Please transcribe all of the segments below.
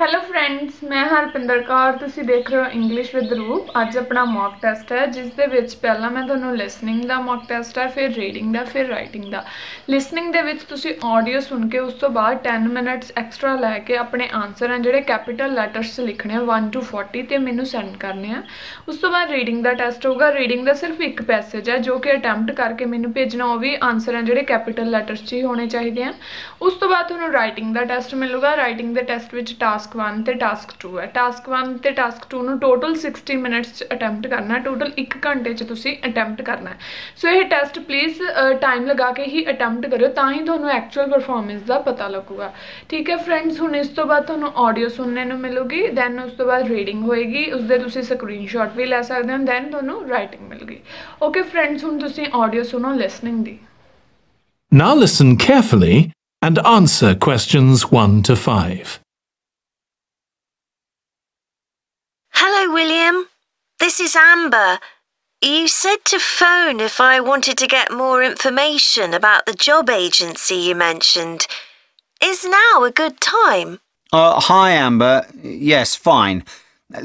Hello friends, मैं हाँ रुपिंदर कौर। तुसीं देख रहे हो इंग्लिश विद रूप। अज अपना मॉक टेस्ट है जिस दे विच पहला मैं तुहानूं लिसनिंग दा मॉक टेस्ट है, फिर रीडिंग दा, फिर राइटिंग दा। लिसनिंग दे विच तुसीं ऑडियो सुन के उस तो बाद 10 मिनट्स एक्सट्रा लैके अपने आंसर हैं जिहड़े कैपिटल लैटर्स लिखने 1 to 40 ते मैनूं सेंड करने हैं। उस तो बाद रीडिंग दा टेस्ट होगा। रीडिंग दा सिर्फ एक पैसेज है जो कि अटैम्प्ट करके मैनूं भेजना, वो भी आंसर हैं जिहड़े कैपिटल लैटर्स च ही होने चाहिए हैं। उस तो बाद तुहानूं राइटिंग दा टेस्ट मिलूगा। राइटिंग दे टेस्ट विच टास्क 1 ते टास्क 2 है। टास्क 1 ते टास्क 2 नूं टोटल 60 मिनट्स अटैम्प्ट करना है। टोटल 1 घंटे च तुसीं अटैम्प्ट करना है। सो ये टेस्ट प्लीज़ टाइम लगा के ही अटैम्प्ट करो, तां ही तुहानूं एक्चुअल परफॉर्मेंस का पता लगूगा। ठीक है फ्रेंड्स, हुण इस तो बाद तुहानूं ऑडियो सुनने नूं मिलूगी, दैन उस तो बाद रीडिंग होएगी, उसदे तुसीं स्क्रीनशॉट भी लै सकदे हो, दैन तुहानूं राइटिंग मिलूगी। ओके फ्रेंड्स, हुण तुसीं ऑडियो सुनो listening the. Now listen carefully and answer questions 1 to 5. Hello, William. This is Amber. You said to phone if I wanted to get more information about the job agency you mentioned. Is now a good time? Hi, Amber. Yes, fine.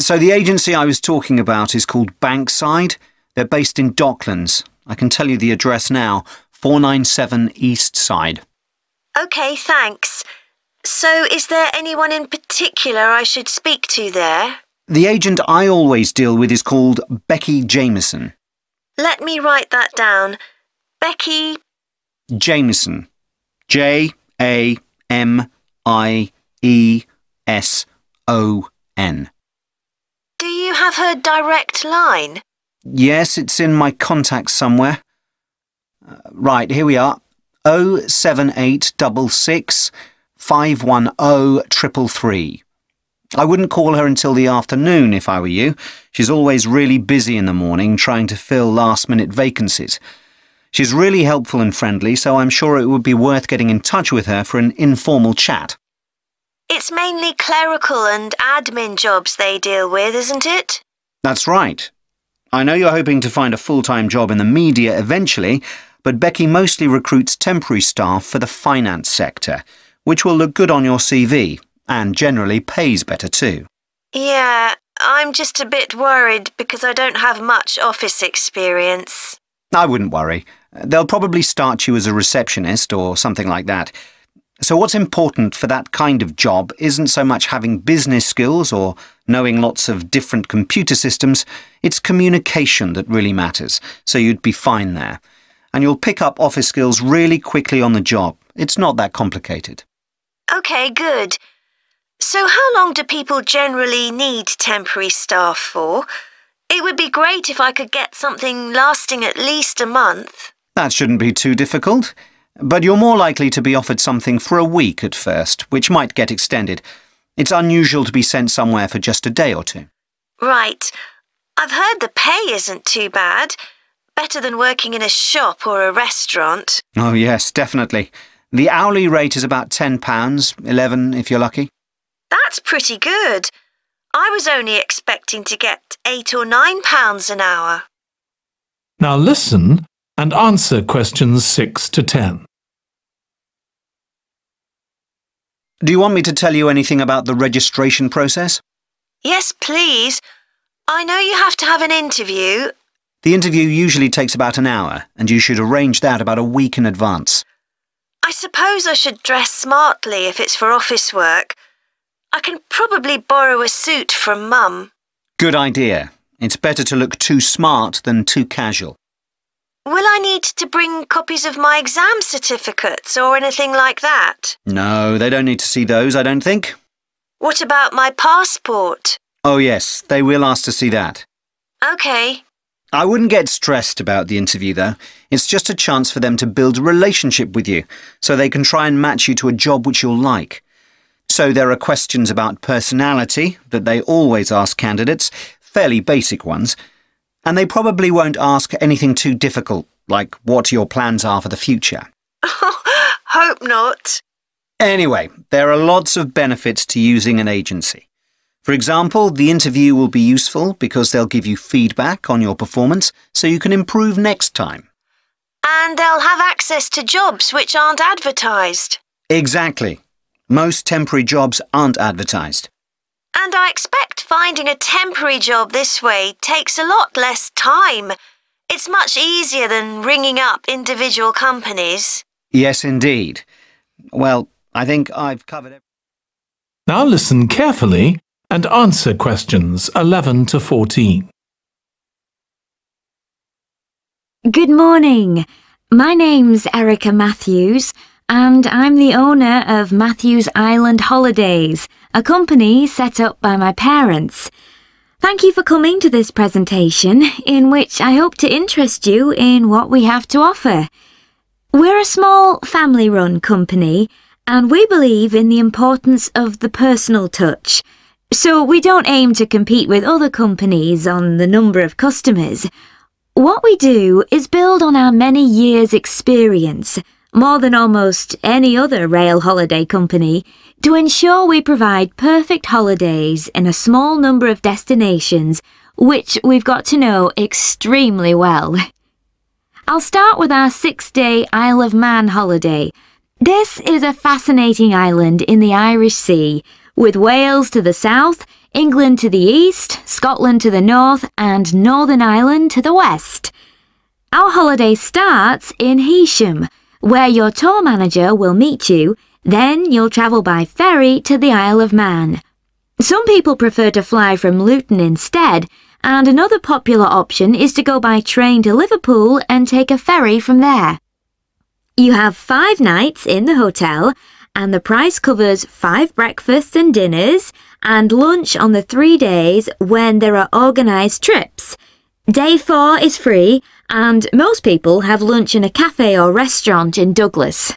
So the agency I was talking about is called Bankside. They're based in Docklands. I can tell you the address now. 497 East Side. OK, thanks. So is there anyone in particular I should speak to there? The agent I always deal with is called Becky Jameson. Let me write that down. Becky Jameson. Jamieson. Do you have her direct line? Yes, it's in my contacts somewhere. Right, here we are. 07866 510 333. I wouldn't call her until the afternoon if I were you. She's always really busy in the morning trying to fill last-minute vacancies. She's really helpful and friendly, so I'm sure it would be worth getting in touch with her for an informal chat. It's mainly clerical and admin jobs they deal with, isn't it? That's right. I know you're hoping to find a full-time job in the media eventually, but Becky mostly recruits temporary staff for the finance sector, which will look good on your CV. And generally pays better too. Yeah, I'm just a bit worried because I don't have much office experience. I wouldn't worry. They'll probably start you as a receptionist or something like that. So what's important for that kind of job isn't so much having business skills or knowing lots of different computer systems. It's communication that really matters, so you'd be fine there. And you'll pick up office skills really quickly on the job. It's not that complicated. OK, good. So how long do people generally need temporary staff for? It would be great if I could get something lasting at least a month. That shouldn't be too difficult. But you're more likely to be offered something for a week at first, which might get extended. It's unusual to be sent somewhere for just a day or two. Right. I've heard the pay isn't too bad. Better than working in a shop or a restaurant. Oh yes, definitely. The hourly rate is about £10, 11 if you're lucky. That's pretty good. I was only expecting to get £8 or £9 an hour. Now listen and answer questions 6 to 10. Do you want me to tell you anything about the registration process? Yes, please. I know you have to have an interview. The interview usually takes about an hour, and you should arrange that about a week in advance. I suppose I should dress smartly if it's for office work. I can probably borrow a suit from Mum. Good idea. It's better to look too smart than too casual. Will I need to bring copies of my exam certificates or anything like that? No, they don't need to see those, I don't think. What about my passport? Oh yes, they will ask to see that. OK. I wouldn't get stressed about the interview, though. It's just a chance for them to build a relationship with you, so they can try and match you to a job which you'll like. So there are questions about personality that they always ask candidates, fairly basic ones, and they probably won't ask anything too difficult, like what your plans are for the future. Hope not. Anyway, there are lots of benefits to using an agency. For example, the interview will be useful because they'll give you feedback on your performance so you can improve next time. And they'll have access to jobs which aren't advertised. Exactly. Most temporary jobs aren't advertised. And I expect finding a temporary job this way takes a lot less time. It's much easier than ringing up individual companies. Yes, indeed. Well, I think I've covered everything. Now listen carefully and answer questions 11 to 14. Good morning. My name's Erica Matthews, and I'm the owner of Matthews Island Holidays, a company set up by my parents. Thank you for coming to this presentation, in which I hope to interest you in what we have to offer. We're a small family-run company, and we believe in the importance of the personal touch. So we don't aim to compete with other companies on the number of customers. What we do is build on our many years' experience, more than almost any other rail holiday company, to ensure we provide perfect holidays in a small number of destinations, which we've got to know extremely well. I'll start with our 6-day Isle of Man holiday. This is a fascinating island in the Irish Sea, with Wales to the south, England to the east, Scotland to the north, and Northern Ireland to the west. Our holiday starts in Heysham, where your tour manager will meet you. Then you'll travel by ferry to the Isle of Man. Some people prefer to fly from Luton instead, and another popular option is to go by train to Liverpool and take a ferry from there. You have 5 nights in the hotel, and the price covers 5 breakfasts and dinners, and lunch on the 3 days when there are organised trips. Day 4 is free, and most people have lunch in a cafe or restaurant in Douglas.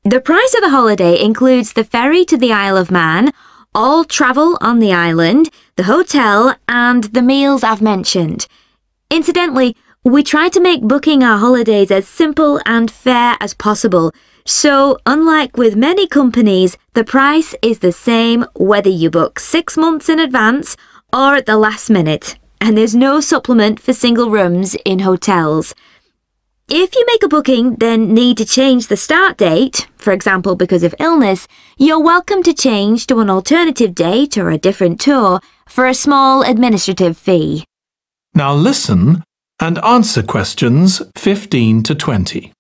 The price of the holiday includes the ferry to the Isle of Man, all travel on the island, the hotel, and the meals I've mentioned. Incidentally, we try to make booking our holidays as simple and fair as possible, so unlike with many companies, the price is the same whether you book 6 months in advance or at the last minute, and there's no supplement for single rooms in hotels. If you make a booking, then need to change the start date, for example because of illness, you're welcome to change to an alternative date or a different tour for a small administrative fee. Now listen and answer questions 15 to 20.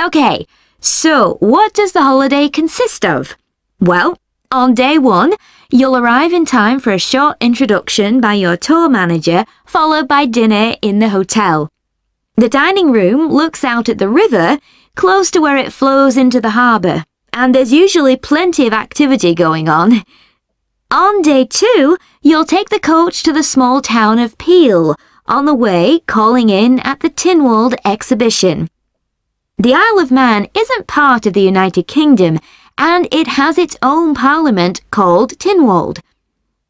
Okay, so what does the holiday consist of? Well, on day 1, you'll arrive in time for a short introduction by your tour manager, followed by dinner in the hotel. The dining room looks out at the river, close to where it flows into the harbour, and there's usually plenty of activity going on. On day 2, you'll take the coach to the small town of Peel, on the way calling in at the Tynwald exhibition. The Isle of Man isn't part of the United Kingdom, and it has its own parliament called Tynwald.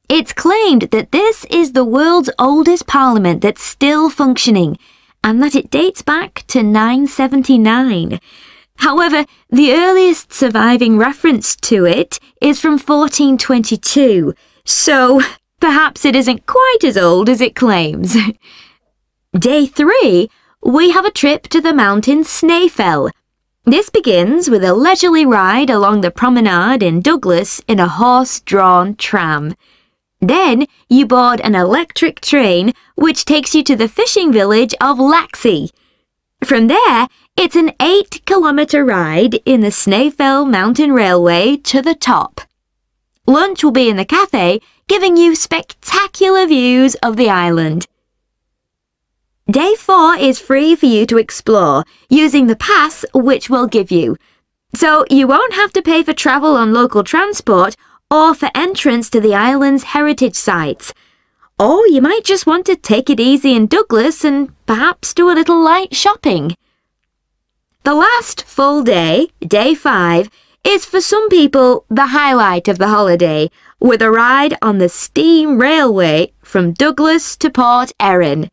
It's claimed that this is the world's oldest parliament that's still functioning, and that it dates back to 979. However, the earliest surviving reference to it is from 1422, so perhaps it isn't quite as old as it claims. Day 3, we have a trip to the mountain Snaefell. This begins with a leisurely ride along the promenade in Douglas in a horse-drawn tram. Then you board an electric train which takes you to the fishing village of Laxey. From there, it's an 8-kilometre ride in the Snaefell Mountain Railway to the top. Lunch will be in the cafe, giving you spectacular views of the island. Day 4 is free for you to explore, using the pass which we'll give you. So you won't have to pay for travel on local transport or for entrance to the island's heritage sites. Or you might just want to take it easy in Douglas and perhaps do a little light shopping. The last full day, day 5, is for some people the highlight of the holiday, with a ride on the steam railway from Douglas to Port Erin.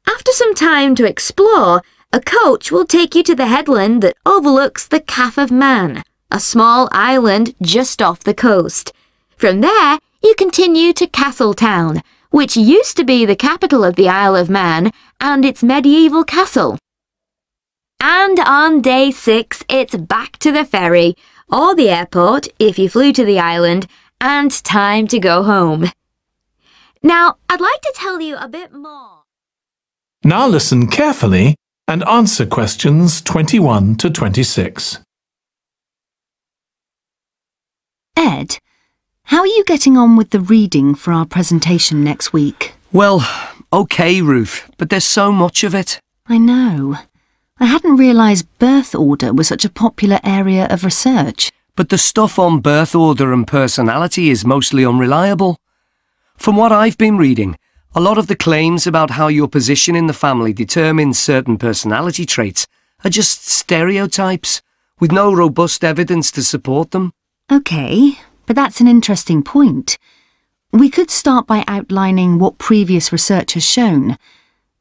After some time to explore, a coach will take you to the headland that overlooks the Calf of Man, a small island just off the coast. From there, you continue to Castletown, which used to be the capital of the Isle of Man and its medieval castle. And on day 6, it's back to the ferry, or the airport if you flew to the island, and time to go home. Now, I'd like to tell you a bit more. Now listen carefully and answer questions 21 to 26. Ed, how are you getting on with the reading for our presentation next week? Well, okay, Ruth, but there's so much of it. I know. I hadn't realised birth order was such a popular area of research. But the stuff on birth order and personality is mostly unreliable. From what I've been reading, a lot of the claims about how your position in the family determines certain personality traits are just stereotypes, with no robust evidence to support them. OK, but that's an interesting point. We could start by outlining what previous research has shown.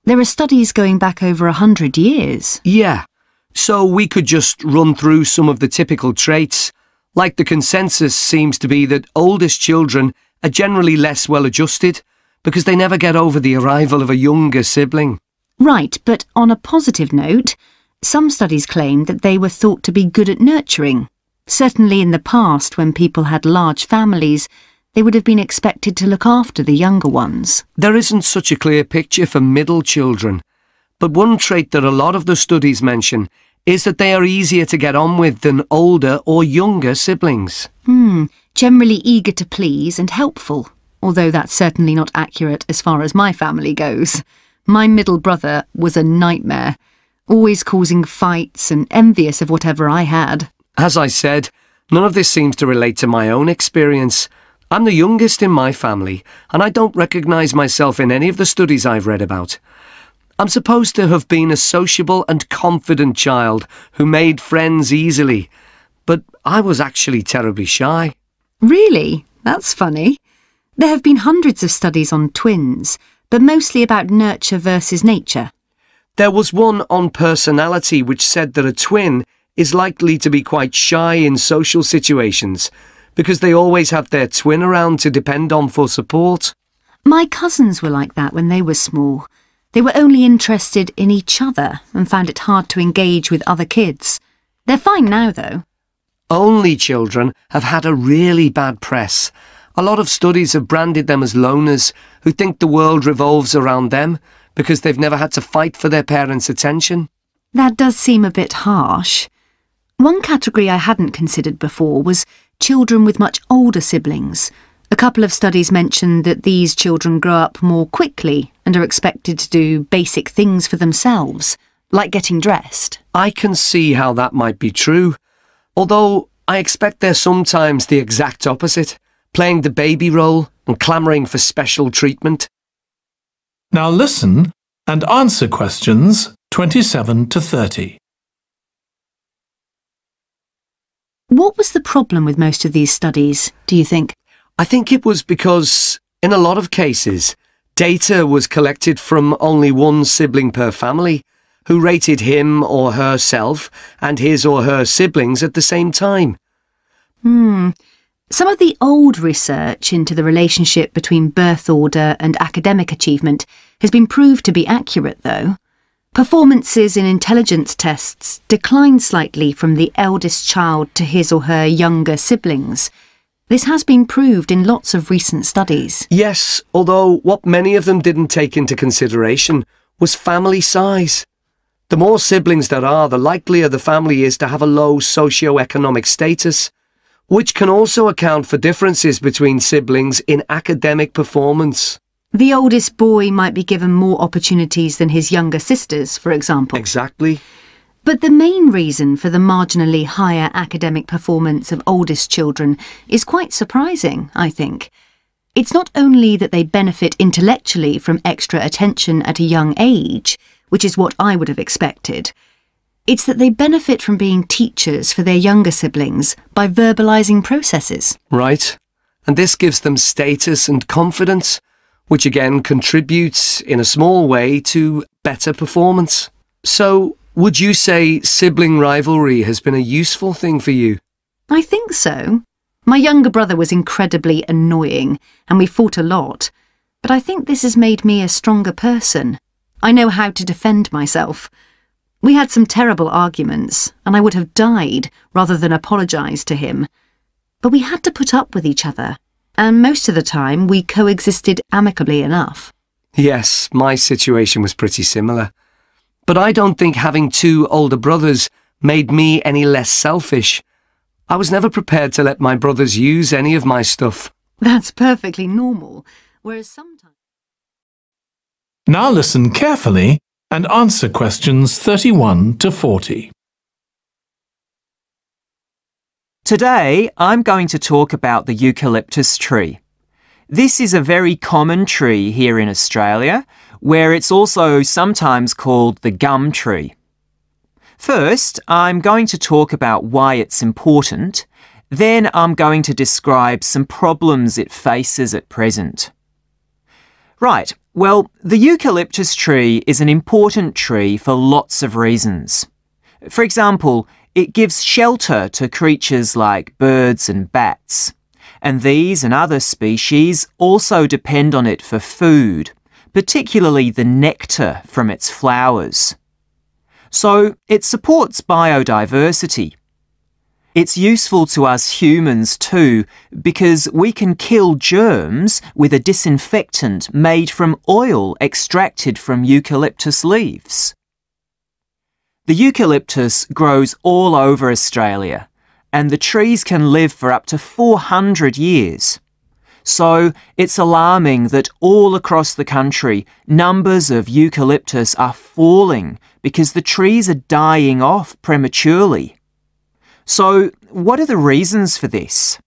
There are studies going back over 100 years. Yeah, so we could just run through some of the typical traits. Like the consensus seems to be that oldest children are generally less well-adjusted because they never get over the arrival of a younger sibling. Right, but on a positive note, some studies claim that they were thought to be good at nurturing. Certainly in the past, when people had large families, they would have been expected to look after the younger ones. There isn't such a clear picture for middle children, but one trait that a lot of the studies mention is that they are easier to get on with than older or younger siblings. Generally eager to please and helpful, although that's certainly not accurate as far as my family goes. My middle brother was a nightmare, always causing fights and envious of whatever I had. As I said, none of this seems to relate to my own experience. I'm the youngest in my family, and I don't recognise myself in any of the studies I've read about. I'm supposed to have been a sociable and confident child who made friends easily, but I was actually terribly shy. Really? That's funny. There have been hundreds of studies on twins, but mostly about nurture versus nature. There was one on personality which said that a twin is likely to be quite shy in social situations because they always have their twin around to depend on for support. My cousins were like that when they were small. They were only interested in each other and found it hard to engage with other kids. They're fine now, though. Only children have had a really bad press. A lot of studies have branded them as loners who think the world revolves around them because they've never had to fight for their parents' attention. That does seem a bit harsh. One category I hadn't considered before was children with much older siblings. A couple of studies mentioned that these children grow up more quickly and are expected to do basic things for themselves, like getting dressed. I can see how that might be true, although I expect they're sometimes the exact opposite, playing the baby role and clamouring for special treatment. Now listen and answer questions 27 to 30. What was the problem with most of these studies, do you think? I think it was because, in a lot of cases, data was collected from only one sibling per family, who rated him or herself and his or her siblings at the same time. Some of the old research into the relationship between birth order and academic achievement has been proved to be accurate, though. Performances in intelligence tests declined slightly from the eldest child to his or her younger siblings. This has been proved in lots of recent studies. Yes, although what many of them didn't take into consideration was family size. The more siblings there are, the likelier the family is to have a low socio-economic status, which can also account for differences between siblings in academic performance. The oldest boy might be given more opportunities than his younger sisters, for example. Exactly. But the main reason for the marginally higher academic performance of oldest children is quite surprising, I think. It's not only that they benefit intellectually from extra attention at a young age, which is what I would have expected. It's that they benefit from being teachers for their younger siblings by verbalising processes. Right. And this gives them status and confidence, which again contributes in a small way to better performance. So, would you say sibling rivalry has been a useful thing for you? I think so. My younger brother was incredibly annoying, and we fought a lot. But I think this has made me a stronger person. I know how to defend myself. We had some terrible arguments, and I would have died rather than apologise to him. But we had to put up with each other, and most of the time we coexisted amicably enough. Yes, my situation was pretty similar. But I don't think having two older brothers made me any less selfish. I was never prepared to let my brothers use any of my stuff. That's perfectly normal, whereas sometimes... Now listen carefully and answer questions 31 to 40. Today, I'm going to talk about the eucalyptus tree. This is a very common tree here in Australia, where it's also sometimes called the gum tree. First, I'm going to talk about why it's important. Then I'm going to describe some problems it faces at present. Right, well, the eucalyptus tree is an important tree for lots of reasons. For example, it gives shelter to creatures like birds and bats. And these and other species also depend on it for food, particularly the nectar from its flowers. So it supports biodiversity. It's useful to us humans too, because we can kill germs with a disinfectant made from oil extracted from eucalyptus leaves. The eucalyptus grows all over Australia, and the trees can live for up to 400 years. So it's alarming that all across the country, numbers of eucalyptus are falling because the trees are dying off prematurely. So what are the reasons for this?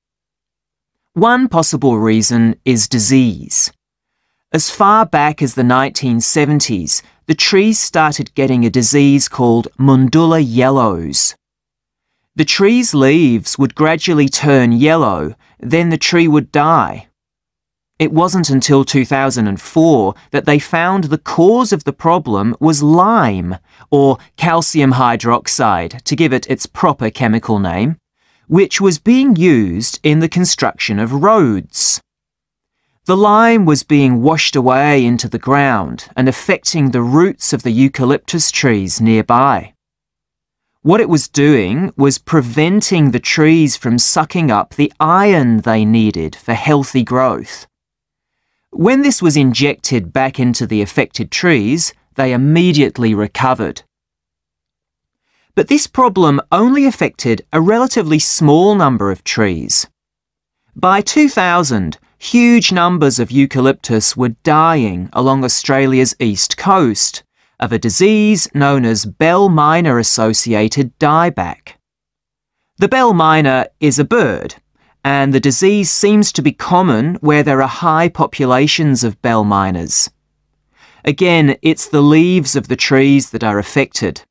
One possible reason is disease. As far back as the 1970s, the trees started getting a disease called Mundula yellows. The tree's leaves would gradually turn yellow, then the tree would die. It wasn't until 2004 that they found the cause of the problem was lime, or calcium hydroxide, to give it its proper chemical name, which was being used in the construction of roads. The lime was being washed away into the ground and affecting the roots of the eucalyptus trees nearby. What it was doing was preventing the trees from sucking up the iron they needed for healthy growth. When this was injected back into the affected trees, they immediately recovered. But this problem only affected a relatively small number of trees. By 2000, huge numbers of eucalyptus were dying along Australia's east coast of a disease known as bell miner-associated dieback. The bell miner is a bird, and the disease seems to be common where there are high populations of bell miners. Again, it's the leaves of the trees that are affected.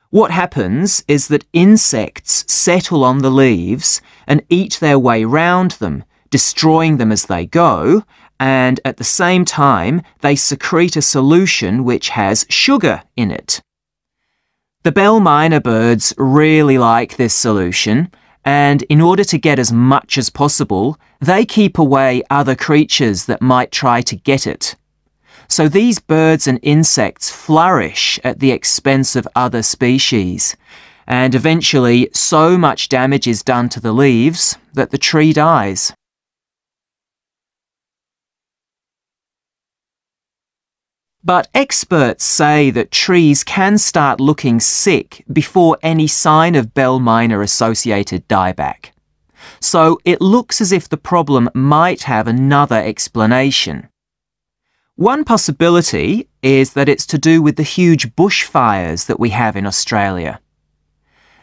What happens is that insects settle on the leaves and eat their way round them, destroying them as they go, and at the same time they secrete a solution which has sugar in it. The bell miner birds really like this solution, and in order to get as much as possible, they keep away other creatures that might try to get it. So these birds and insects flourish at the expense of other species, and eventually so much damage is done to the leaves that the tree dies. But experts say that trees can start looking sick before any sign of bell miner-associated dieback. So it looks as if the problem might have another explanation. One possibility is that it's to do with the huge bushfires that we have in Australia.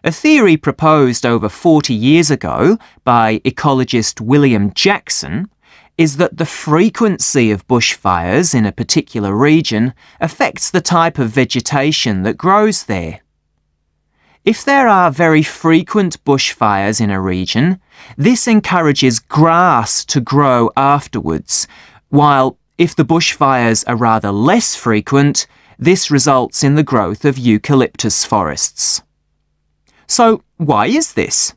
A theory proposed over 40 years ago by ecologist William Jackson is that the frequency of bushfires in a particular region affects the type of vegetation that grows there. If there are very frequent bushfires in a region, this encourages grass to grow afterwards, while if the bushfires are rather less frequent, this results in the growth of eucalyptus forests. So why is this?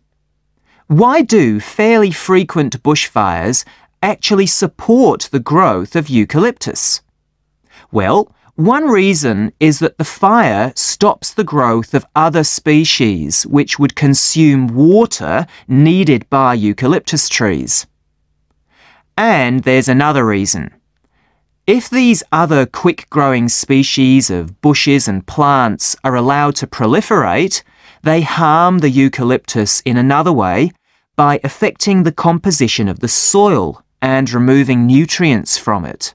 Why do fairly frequent bushfires actually support the growth of eucalyptus? Well, One reason is that the fire stops the growth of other species which would consume water needed by eucalyptus trees. And there's another reason. If these other quick-growing species of bushes and plants are allowed to proliferate, they harm the eucalyptus in another way by affecting the composition of the soil and removing nutrients from it.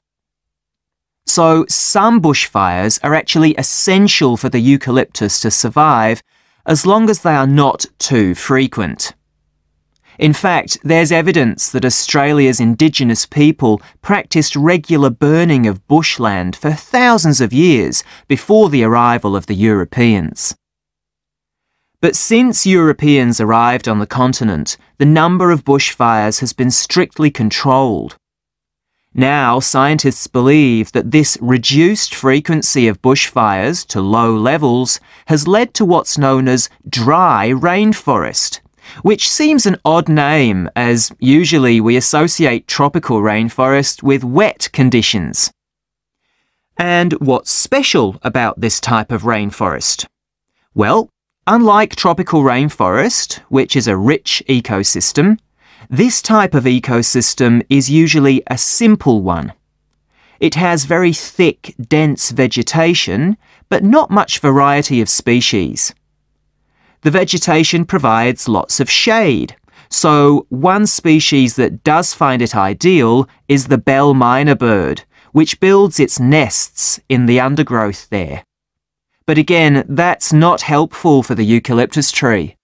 So some bushfires are actually essential for the eucalyptus to survive as long as they are not too frequent. In fact, there's evidence that Australia's Indigenous people practiced regular burning of bushland for thousands of years before the arrival of the Europeans. But since Europeans arrived on the continent, the number of bushfires has been strictly controlled. Now, scientists believe that this reduced frequency of bushfires to low levels has led to what's known as dry rainforest, which seems an odd name as usually we associate tropical rainforest with wet conditions. And what's special about this type of rainforest? Well, unlike tropical rainforest, which is a rich ecosystem, this type of ecosystem is usually a simple one. It has very thick, dense vegetation, but not much variety of species. The vegetation provides lots of shade, so one species that does find it ideal is the bell myna bird, which builds its nests in the undergrowth there. But again, that's not helpful for the eucalyptus tree.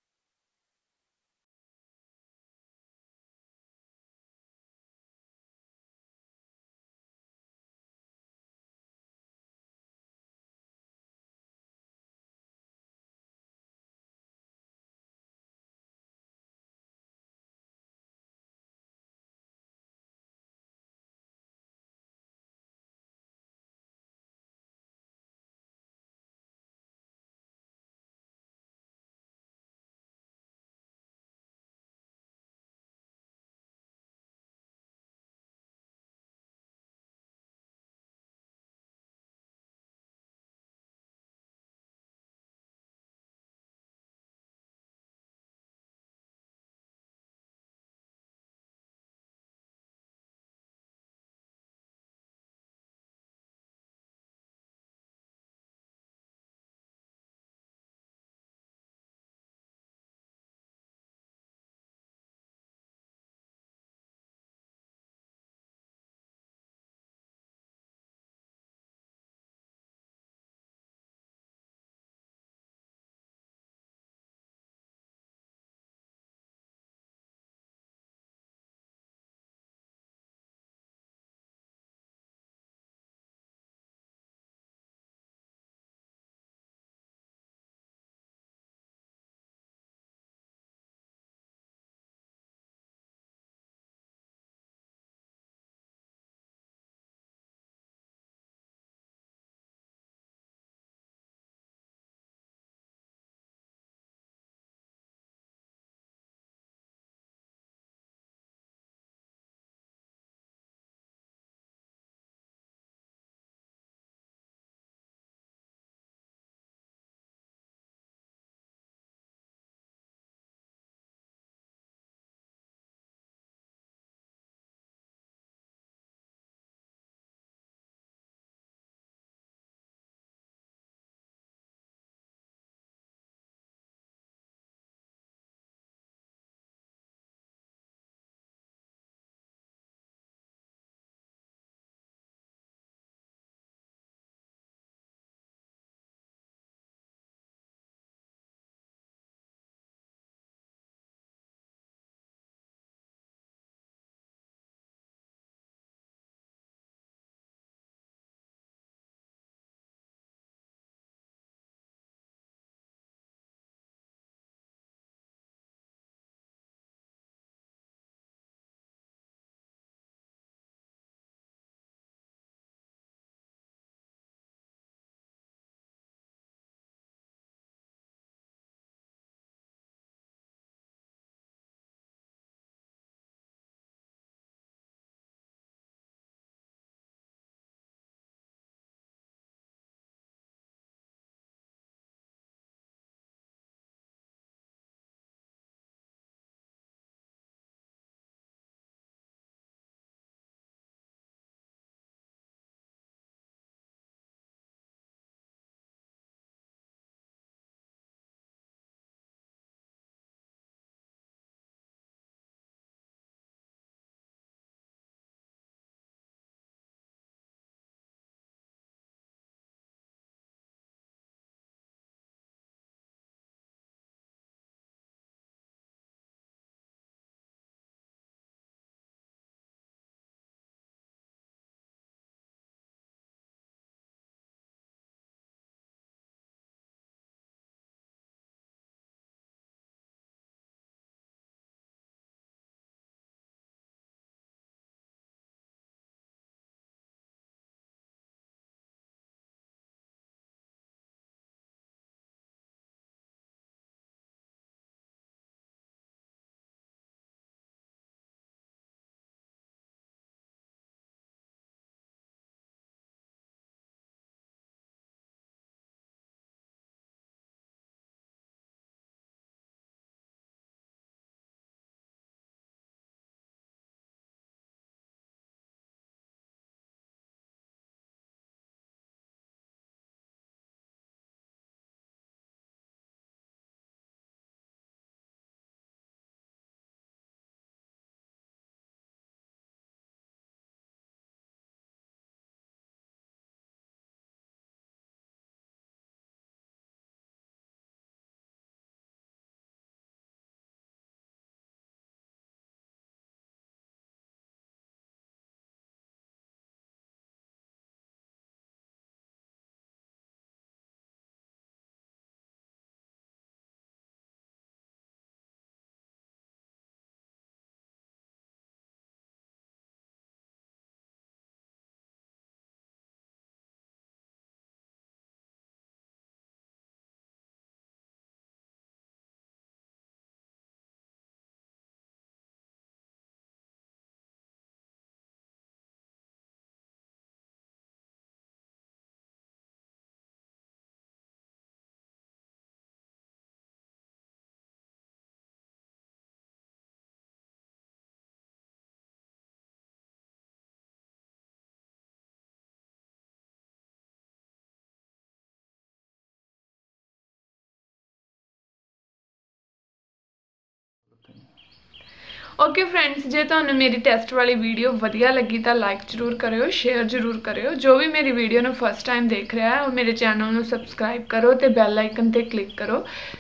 Okay friends, जे तुहानू मेरी test वाली video वधिया लगी तो like जरूर करियो, share जरूर करियो। जो भी मेरी वीडियो नू फस्ट टाइम देख रहा है वो मेरे चैनल नू सबसक्राइब करो तो बैल आइकन ते क्लिक करो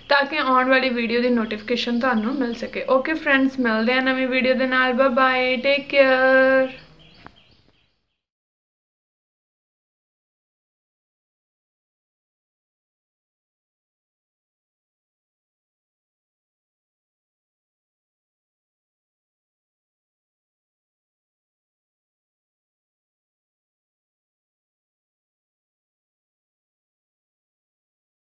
ताकि आने वाली वीडियो की नोटिफिकेशन तुहानू मिल सके। ओके फ्रेंड्स, मिलते हैं नवी वीडियो दे नाल। Bye bye, take care.